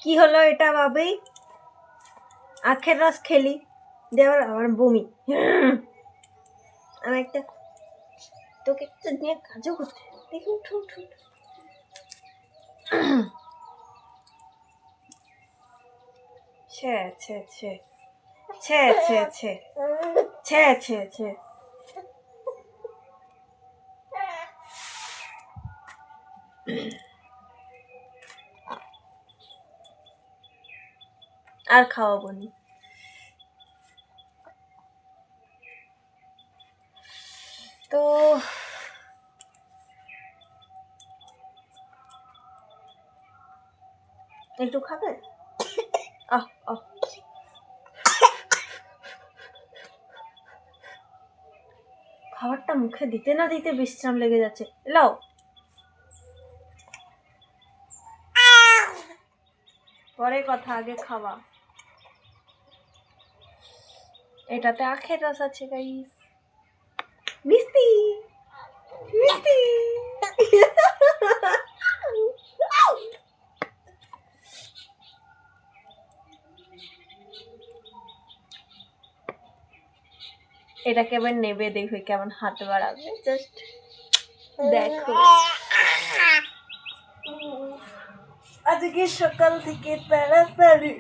কি হলো এটা ভাবি? আখের রস খেলি দেওয়ার আমার বমি। আমি একটা তোকে একটা নিয়ে কাজও করতে দেখি। উঠু উঠু ছে ছে ছে ছে ছে ছে ছে ছে ছে আর খাওয়াবো নি। তো একটু খাবে? আহ আহ খাবারটা মুখে দিতে না দিতে বিশ্রাম লেগে যাচ্ছে। লাও, পরে কথা, আগে খাওয়া। এটাতে আখের রস আছে গাইস। মিষ্টি মিষ্টি। এটাকে এবার নেবে, দেখবে কেমন হাত বাড়াবে। জাস্ট দেখো। আজকে সকাল থেকে তাড়াতাড়ি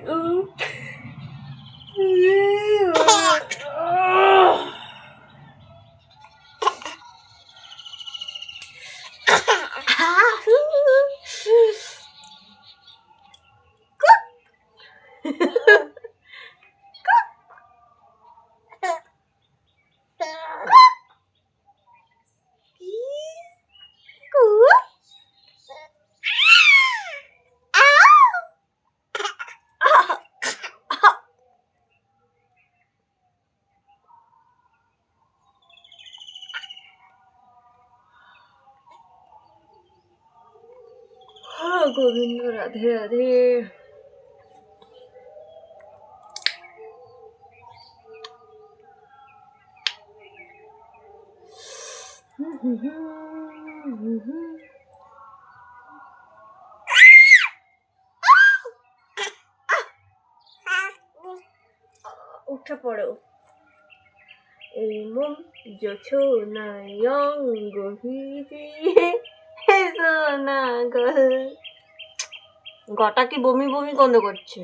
গোবিন্দ, রাধে রাধে। উঠে পড়ো। এই মন জোছনায় অঙ্গ ভিজিয়ে সোনা গো। গটা কি বমি বমি গন্ধ করছে,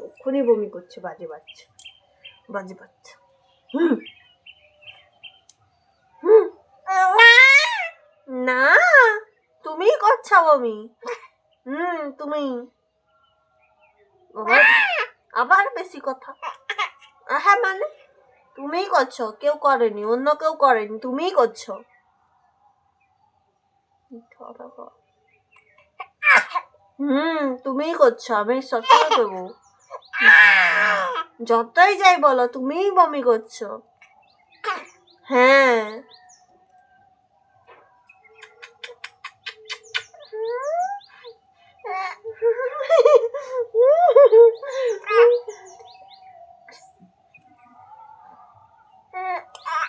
এক্ষুনি বমি করছে। বাজে বাচ্চা, বাজে বাচ্চা। না, তুমি করছো বমি। তুমি আবার বেশি কথা। হ্যাঁ মানে তুমিই করছো, কেউ করেনি, অন্য কেউ করেনি, তুমিই করছো। তুমিই করছো, আমি সত্যি দেবো। যতই যাই বলো, তুমিই বমি করছো। হ্যাঁ,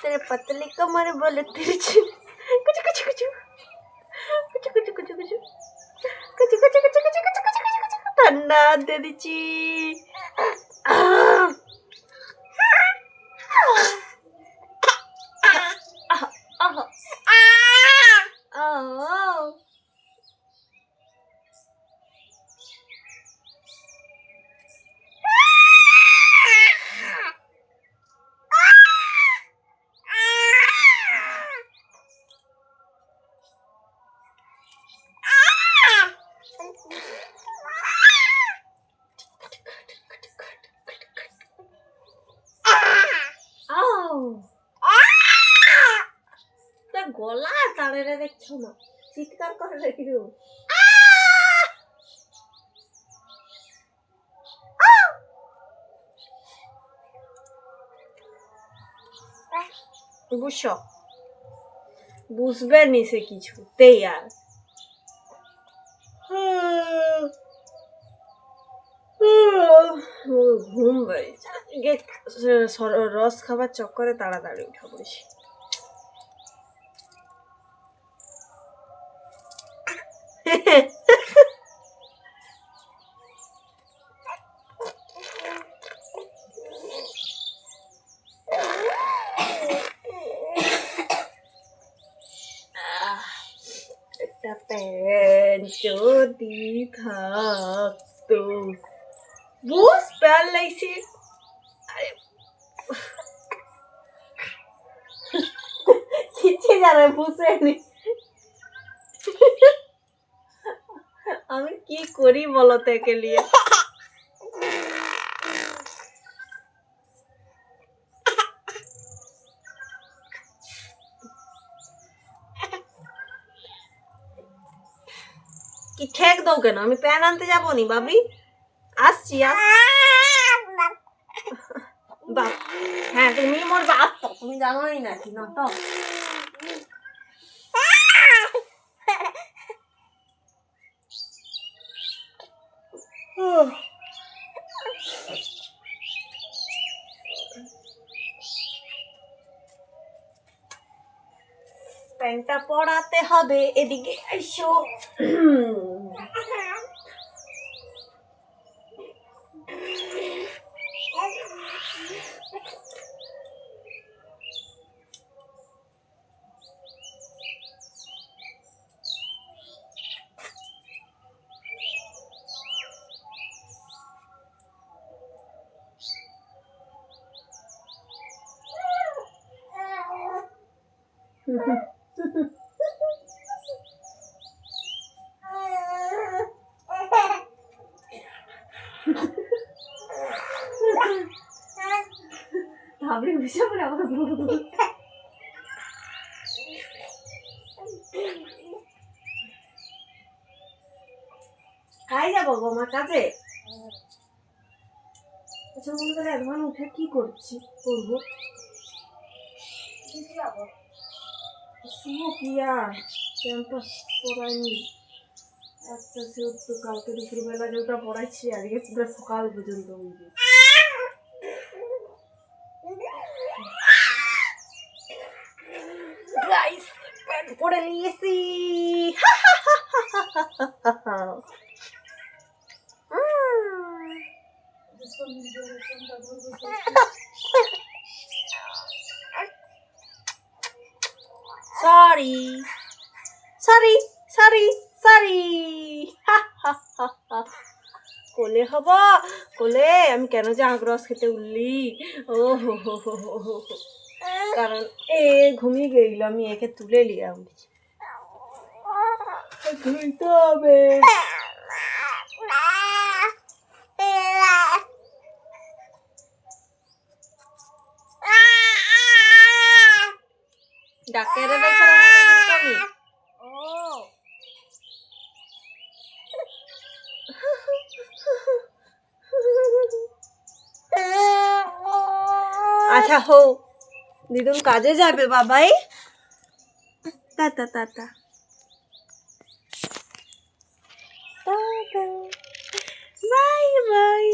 तेरे पतली कमर बोले तिरछी कुछ कुछ कुछ कुछ कुछ कुछ कुछ कुछ कुछ कुछ कुछ कुछ कुछ कुछ ठंडा दे दीची। গলা তাড়ে দেখছো না, চিৎকার করে রেখে দেবো। বুঝছো, বুঝবে নি সে কিছুতেই। আর ঘুম পেয়েছে, রস খাবার চক্করে তাড়াতাড়ি উঠা পড়েছি। যদি থাকতো বুঝ প্যার লাইছে কিচ্ছে জানে বুঝেনি আমি কি করি বলো তো একে লিয়ে কি ঠেক দাও কেন আমি প্যান আনতে যাবো নি বাবি আসছি হ্যাঁ তুমি মোর বাপ তো তুমি জানোই না কি না তো প্যান্টটা পরাতে হবে এদিকে আইসো ভাবলি বিষয় বলে আমার খাই যাবো আমার কাছে আচ্ছা মনে করে একবার উঠে কি করছি করবো শুনো কি আর প্যান্টটা পরাইনি একটা সেহেতু কালকে দুপুরবেলা যেটা পড়াইছি আজকে পুরো সকাল পর্যন্ত গাইস প্যান্ট পরে নিয়েছি সরি সরি সরি সরি কোলে হব কোলে আমি কেন যে আগ্রস খেতে উঠলি ও হো হো হো হো কারণ এ ঘুমিয়ে গেল আমি একে তুলে নিলাম ঘুমতে হবে ডাক্তারে বেচারা কমি ও আচ্ছা হো দিদুন কাজে যাবে বাবাই টাটা টাটা বাই বাই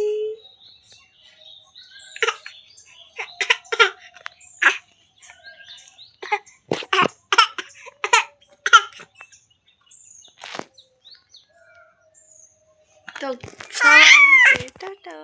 তো টাটা